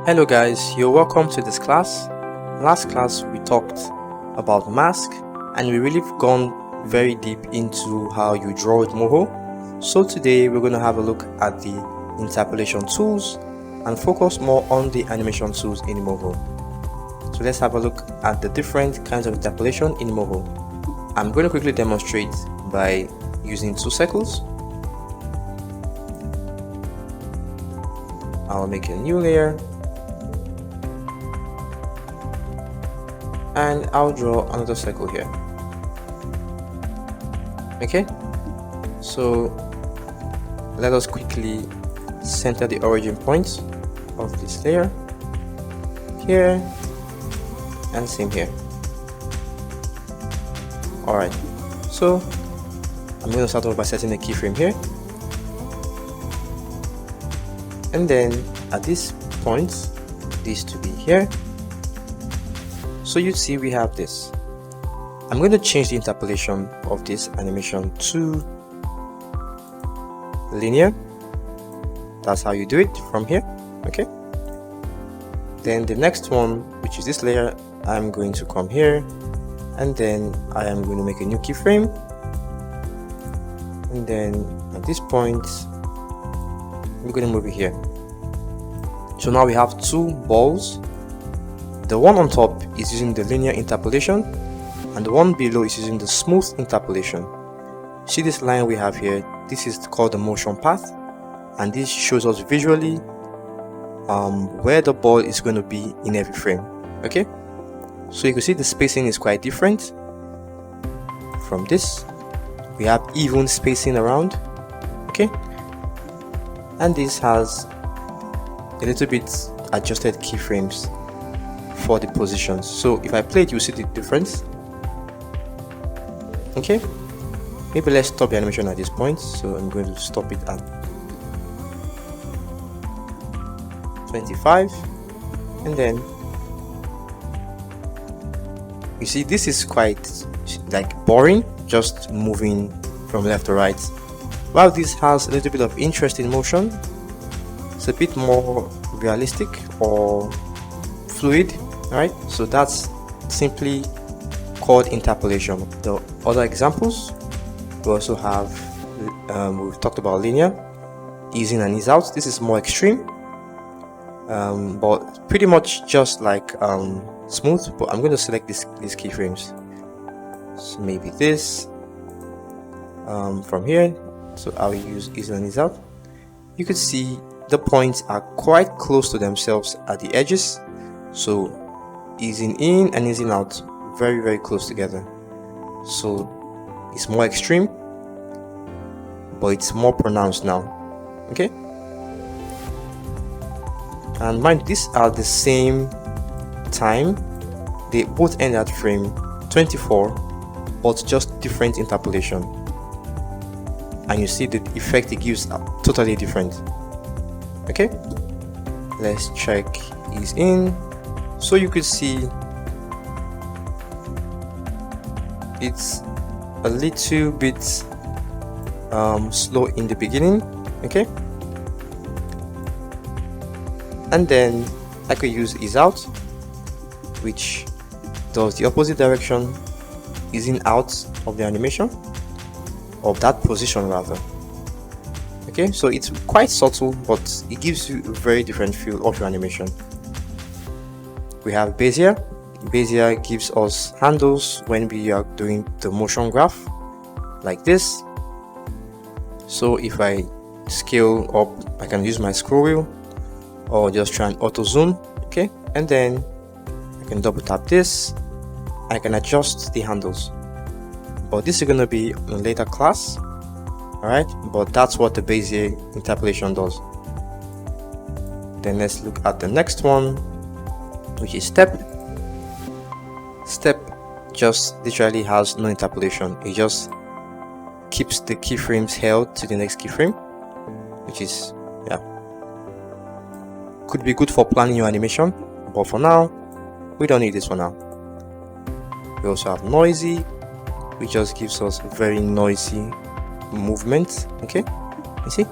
Hello guys, you're welcome to this class. Last class we talked about mask and we really gone very deep into how you draw with Moho. So today we're going to have a look at the interpolation tools and focus more on the animation tools in Moho. So let's have a look at the different kinds of interpolation in Moho. I'm going to quickly demonstrate by using two circles. I'll make a new layer and I'll draw another circle here. Okay, so let us quickly center the origin points of this layer here and same here. Alright, so I'm going to start off by setting a keyframe here, and then at this point this to be here. So you see we have this. I'm going to change the interpolation of this animation to linear. That's how you do it from here. Okay, then the next one, which is this layer, I'm going to come here and then I am going to make a new keyframe, and then at this point we're going to move it here. So now we have two balls. The one on top is using the linear interpolation and the one below is using the smooth interpolation. See this line we have here? This is called the motion path, and this shows us visually where the ball is going to be in every frame. Okay, so you can see the spacing is quite different from this. We have even spacing around. Okay, and this has a little bit adjusted keyframes for the positions. So if I play it, you see the difference. Okay, maybe let's stop the animation at this point. So I'm going to stop it at 25, and then you see this is quite like boring, just moving from left to right, while this has a little bit of interest in motion. It's a bit more realistic or fluid. Alright, so that's simply called interpolation. The other examples, we also have, we've talked about linear, ease in and ease out. This is more extreme, but pretty much just like smooth. But I'm going to select these keyframes. So maybe this from here. So I'll use ease in and ease out. You could see the points are quite close to themselves at the edges. So easing in and easing out, very close together. So it's more extreme, but it's more pronounced now. Okay, and mind, these are the same time, they both end at frame 24, but just different interpolation, and you see the effect it gives are totally different. Okay, let's check ease in. So you could see it's a little bit slow in the beginning. Okay, and then I could use ease out, which does the opposite direction, easing out of the animation, of that position rather. Okay, so it's quite subtle, but it gives you a very different feel of your animation. We have Bezier. Bezier gives us handles when we are doing the motion graph like this. So if I scale up, I can use my scroll wheel or just try and auto zoom. Okay, and then I can double tap this. I can adjust the handles, but this is going to be in a later class. Alright, but that's what the Bezier interpolation does. Then let's look at the next one, which is step. Step just literally has no interpolation. It just keeps the keyframes held to the next keyframe, which is, yeah, could be good for planning your animation, but for now we don't need this for now. We also have noisy, which just gives us very noisy movement. Okay, you see,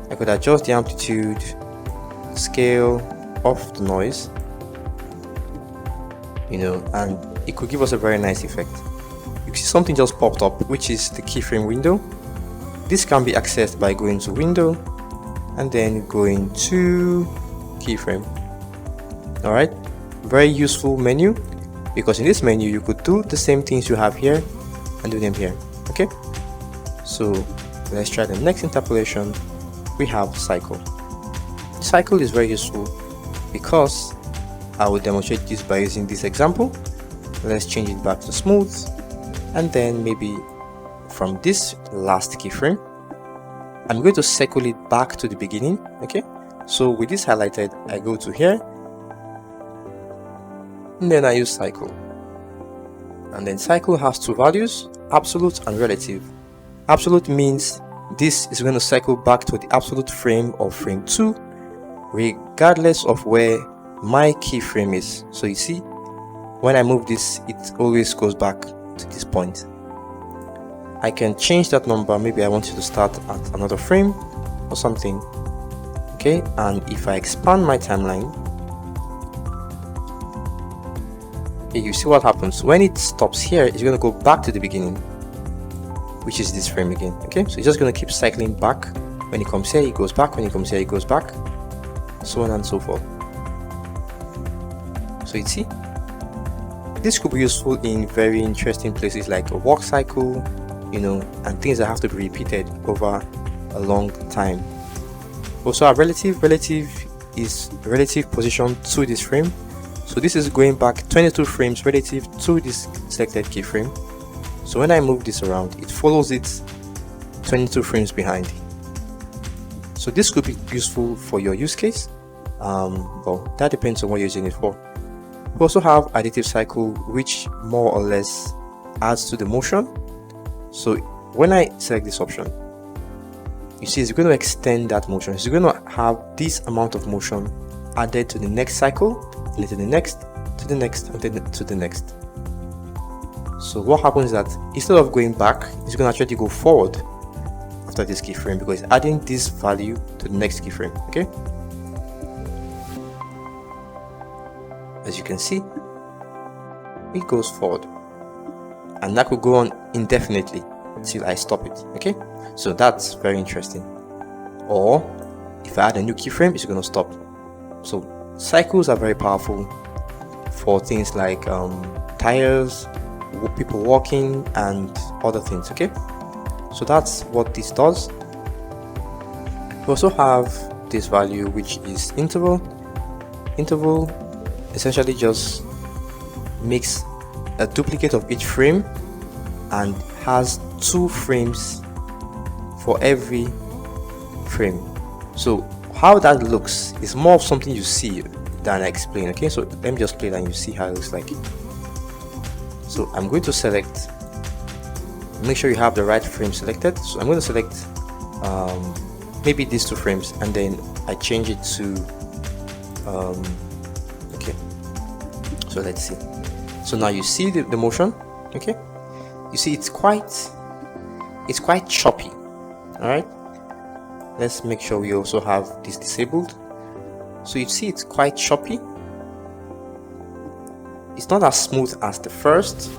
I could adjust the amplitude, scale of the noise, and it could give us a very nice effect. You see something just popped up, which is the keyframe window. This can be accessed by going to window and then going to keyframe. Alright, very useful menu, because in this menu you could do the same things you have here and do them here. Okay, so let's try the next interpolation. We have cycle. Cycle is very useful because I will demonstrate this by using this example. Let's change it back to smooth, and then maybe from this last keyframe I'm going to cycle it back to the beginning. Okay, so with this highlighted, I go to here and then I use cycle, and then cycle has two values, absolute and relative. Absolute means this is going to cycle back to the absolute frame or frame 2 regardless of where my keyframe is. So you see, when I move this, it always goes back to this point. I can change that number. Maybe I want you to start at another frame or something. Okay, and if I expand my timeline, you see what happens when it stops here. It's going to go back to the beginning, which is this frame again. Okay, so it's just going to keep cycling back. When it comes here, it goes back. When it comes here, it goes back, so on and so forth. So you see, this could be useful in very interesting places like a walk cycle, and things that have to be repeated over a long time. Also, a relative is relative position to this frame. So this is going back 22 frames relative to this selected keyframe. So when I move this around, it follows it 22 frames behind. So this could be useful for your use case. Well, that depends on what you're using it for. We also have additive cycle, which more or less adds to the motion. So when I select this option, you see it's going to extend that motion. It's going to have this amount of motion added to the next cycle, and to the next, to the next, and then to the next. So what happens is that instead of going back, it's going to actually go forward after this keyframe, because it's adding this value to the next keyframe. Okay, as you can see, it goes forward, and that could go on indefinitely till I stop it. Okay, so that's very interesting. Or if I add a new keyframe, it's going to stop. So cycles are very powerful for things like tires, people walking, and other things. Okay, so that's what this does. We also have this value, which is interval. Interval essentially just makes a duplicate of each frame and has 2 frames for every frame. So how that looks is more of something you see than I explain. Okay, so let me just play that and you see how it looks like. So I'm going to select, make sure you have the right frame selected. So I'm going to select maybe these 2 frames, and then I change it to okay, so let's see. So now you see the motion. Okay, you see it's quite choppy. All right, let's make sure we also have this disabled. So you see it's quite choppy. It's not as smooth as the first,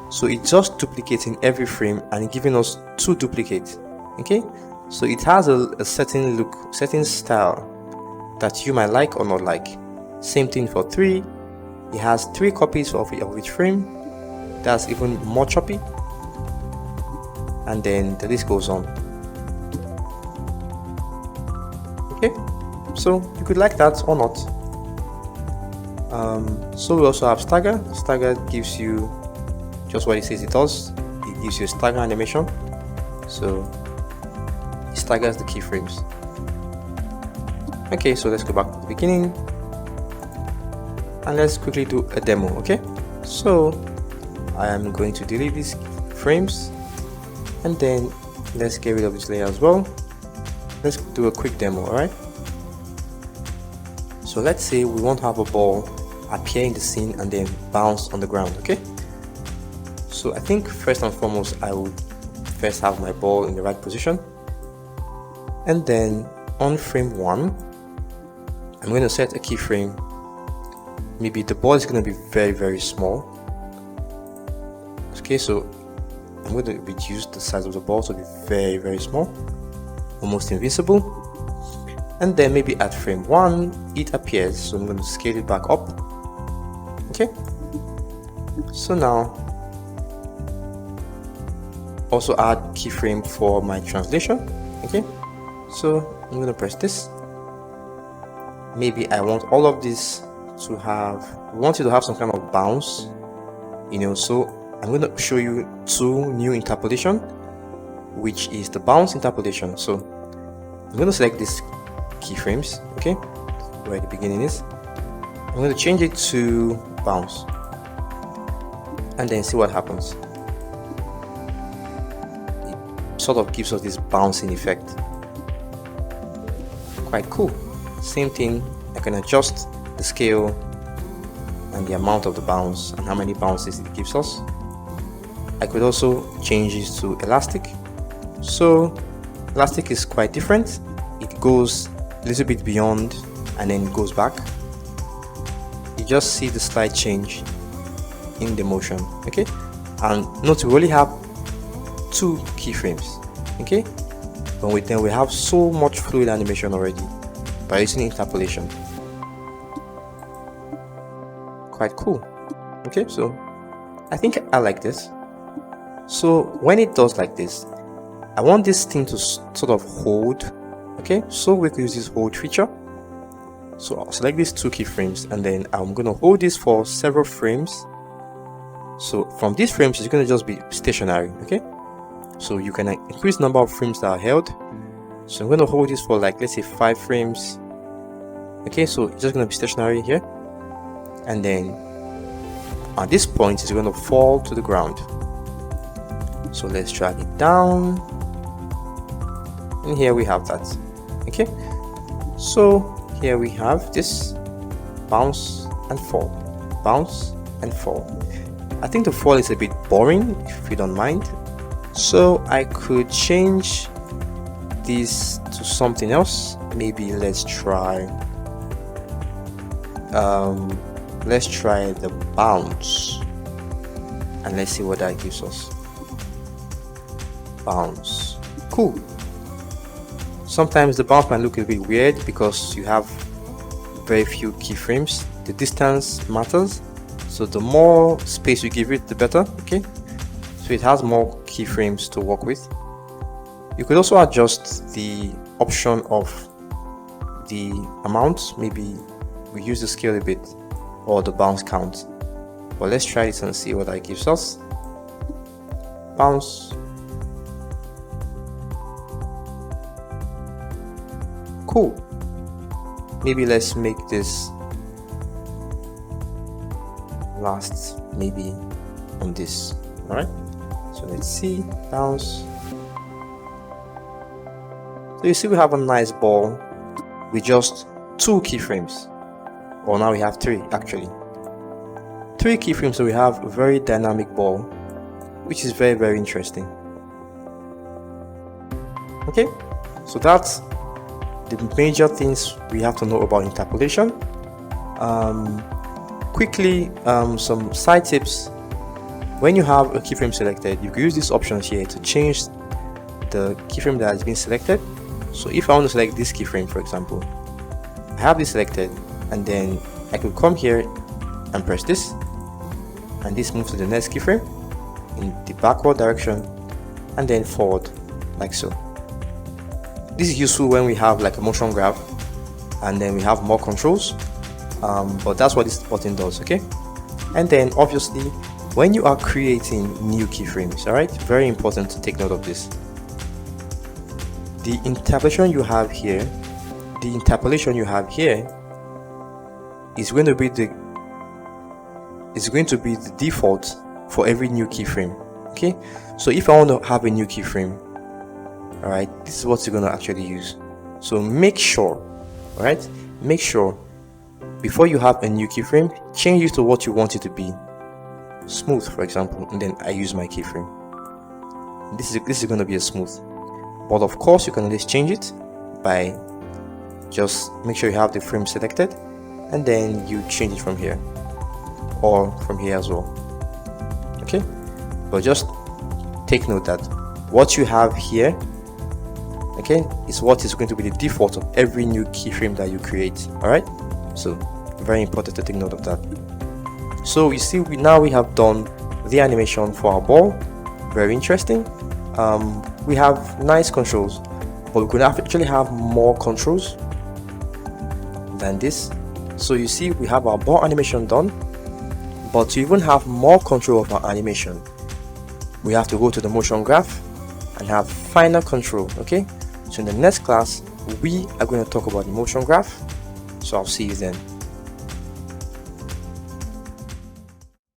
so it's just duplicating every frame and giving us 2 duplicates. Okay, so it has a certain look, certain style that you might like or not like. Same thing for 3. It has 3 copies of each frame. That's even more choppy, and then the list goes on. Okay, so you could like that or not. So we also have stagger. Stagger gives you just what it says it does. It gives you a stagger animation, so it staggers the keyframes. Okay, so let's go back to the beginning and let's quickly do a demo. Okay, so I am going to delete these frames, and then let's get rid of this layer as well. Let's do a quick demo. All right, so let's say we want to have a ball appear in the scene and then bounce on the ground. Okay, so I think first and foremost I would first have my ball in the right position, and then on frame 1 I'm going to set a keyframe. Maybe the ball is going to be very small. Okay, so I'm going to reduce the size of the ball to be very small, almost invisible. And then maybe at frame 1 it appears, so I'm going to scale it back up. Okay, so now also add keyframe for my translation. Okay, so I'm going to press this. Maybe I want all of this to have, we want it to have some kind of bounce, you know, so I'm going to show you two new interpolation, which is the bounce interpolation. So I'm going to select these keyframes, okay, where the beginning is. I'm going to change it to bounce and then see what happens. It sort of gives us this bouncing effect. Quite cool. Same thing, I can adjust the scale and the amount of the bounce and how many bounces it gives us. I could also change this to elastic. So elastic is quite different. It goes a little bit beyond and then goes back. You just see the slight change in the motion. Okay, and note we only have 2 keyframes. Okay, but with them we have so much fluid animation already by using interpolation. Quite cool. Okay, so I think I like this. So when it does like this, I want this thing to sort of hold. Okay, so we could use this hold feature. So I'll select these 2 keyframes and then I'm going to hold this for several frames. So from these frames it's going to just be stationary. Okay, so you can increase the number of frames that are held. So I'm going to hold this for like, let's say 5 frames. Okay, so it's just going to be stationary here, and then at this point it's going to fall to the ground. So let's drag it down, and here we have that. Okay, so here we have this bounce and fall, bounce and fall. I think the fall is a bit boring, if you don't mind, so I could change this to something else. Maybe let's try the bounce, and let's see what that gives us. Bounce, cool. Sometimes the bounce might look a bit weird because you have very few keyframes. The distance matters, so the more space you give it, the better. Okay, so it has more keyframes to work with. You could also adjust the option of the amount. Maybe we use the scale a bit, or the bounce count. But let's try this and see what that gives us. Bounce. Cool. Maybe let's make this last maybe on this. Alright, so let's see. Bounce. So you see we have a nice ball with just 2 keyframes. Well, now we have 3 actually. 3 keyframes, so we have a very dynamic ball, which is very interesting. Okay, so that's the major things we have to know about interpolation. Quickly, some side tips. When you have a keyframe selected, you can use these options here to change the keyframe that has been selected. So if I want to select this keyframe, for example, I have this selected, and then I could come here and press this, and this moves to the next keyframe in the backward direction and then forward, like so. This is useful when we have like a motion graph and then we have more controls, but that's what this button does. Okay, and then obviously when you are creating new keyframes, all right, very important to take note of this. The interpolation you have here is going to be the default for every new keyframe. Okay, so if I want to have a new keyframe, all right, this is what you're going to actually use. So make sure, all right, make sure before you have a new keyframe, change it to what you want it to be. Smooth, for example, and then I use my keyframe. This is going to be a smooth, but of course you can always change it by just make sure you have the frame selected, and then you change it from here or from here as well. Okay, but just take note that what you have here, okay, is what is going to be the default of every new keyframe that you create. All right, so very important to take note of that. So you see, we have done the animation for our ball. Very interesting. We have nice controls, but we could actually have more controls than this. So you see, we have our ball animation done, but to even have more control of our animation, we have to go to the motion graph and have final control. Okay, so in the next class we are going to talk about the motion graph, so I'll see you then.